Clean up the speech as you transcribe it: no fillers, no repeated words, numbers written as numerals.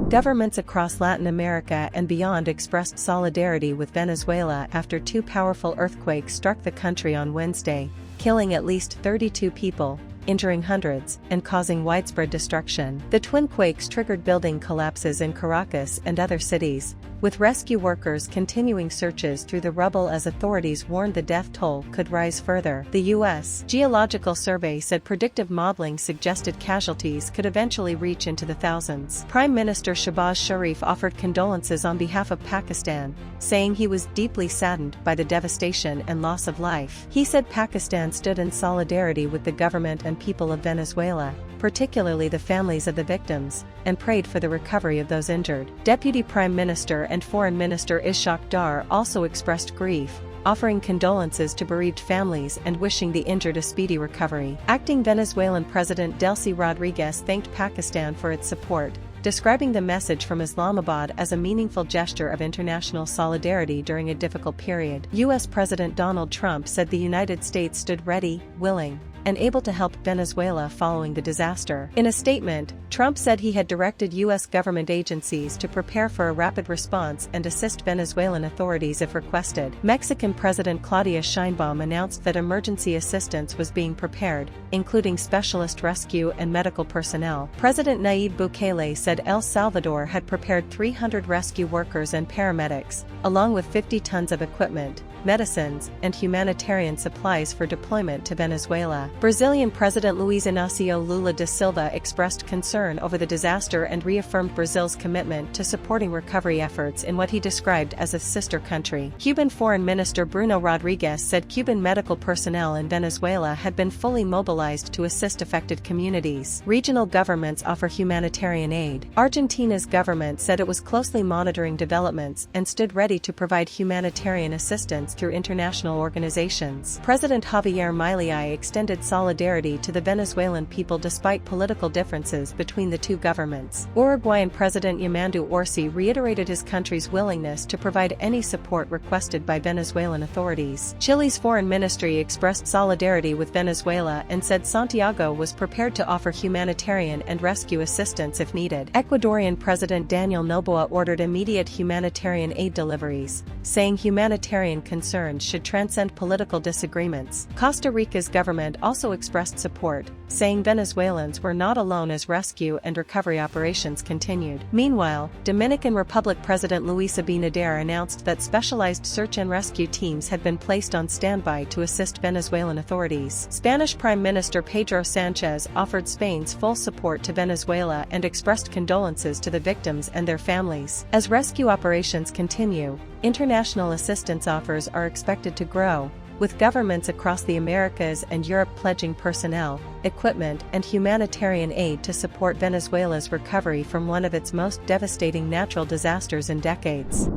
Governments across Latin America and beyond expressed solidarity with Venezuela after two powerful earthquakes struck the country on Wednesday, killing at least 32 people, injuring hundreds, and causing widespread destruction. The twin quakes triggered building collapses in Caracas and other cities, with rescue workers continuing searches through the rubble as authorities warned the death toll could rise further. The U.S. Geological Survey said predictive modeling suggested casualties could eventually reach into the thousands. Prime Minister Shehbaz Sharif offered condolences on behalf of Pakistan, saying he was deeply saddened by the devastation and loss of life. He said Pakistan stood in solidarity with the government and people of Venezuela, particularly the families of the victims, and prayed for the recovery of those injured. Deputy Prime Minister and Foreign Minister Ishaq Dar also expressed grief, offering condolences to bereaved families and wishing the injured a speedy recovery. Acting Venezuelan President Delcy Rodriguez thanked Pakistan for its support, describing the message from Islamabad as a meaningful gesture of international solidarity during a difficult period. U.S. President Donald Trump said the United States stood ready, willing, and able to help Venezuela following the disaster. In a statement, Trump said he had directed U.S. government agencies to prepare for a rapid response and assist Venezuelan authorities if requested. Mexican President Claudia Sheinbaum announced that emergency assistance was being prepared, including specialist rescue and medical personnel. President Nayib Bukele said El Salvador had prepared 300 rescue workers and paramedics, along with 50 tons of equipment, medicines, and humanitarian supplies for deployment to Venezuela. Brazilian President Luiz Inácio Lula da Silva expressed concern over the disaster and reaffirmed Brazil's commitment to supporting recovery efforts in what he described as a sister country. Cuban Foreign Minister Bruno Rodriguez said Cuban medical personnel in Venezuela had been fully mobilized to assist affected communities. Regional governments offer humanitarian aid. Argentina's government said it was closely monitoring developments and stood ready to provide humanitarian assistance through international organizations. President Javier Milei extended solidarity to the Venezuelan people despite political differences between the two governments. Uruguayan President Yamandu Orsi reiterated his country's willingness to provide any support requested by Venezuelan authorities. Chile's foreign ministry expressed solidarity with Venezuela and said Santiago was prepared to offer humanitarian and rescue assistance if needed. Ecuadorian President Daniel Noboa ordered immediate humanitarian aid deliveries, saying humanitarian concerns should transcend political disagreements. Costa Rica's government also expressed support, saying Venezuelans were not alone as rescue and recovery operations continued. Meanwhile, Dominican Republic President Luis Abinader announced that specialized search and rescue teams had been placed on standby to assist Venezuelan authorities. Spanish Prime Minister Pedro Sanchez offered Spain's full support to Venezuela and expressed condolences to the victims and their families. As rescue operations continue, international assistance offers are expected to grow, with governments across the Americas and Europe pledging personnel, equipment, and humanitarian aid to support Venezuela's recovery from one of its most devastating natural disasters in decades.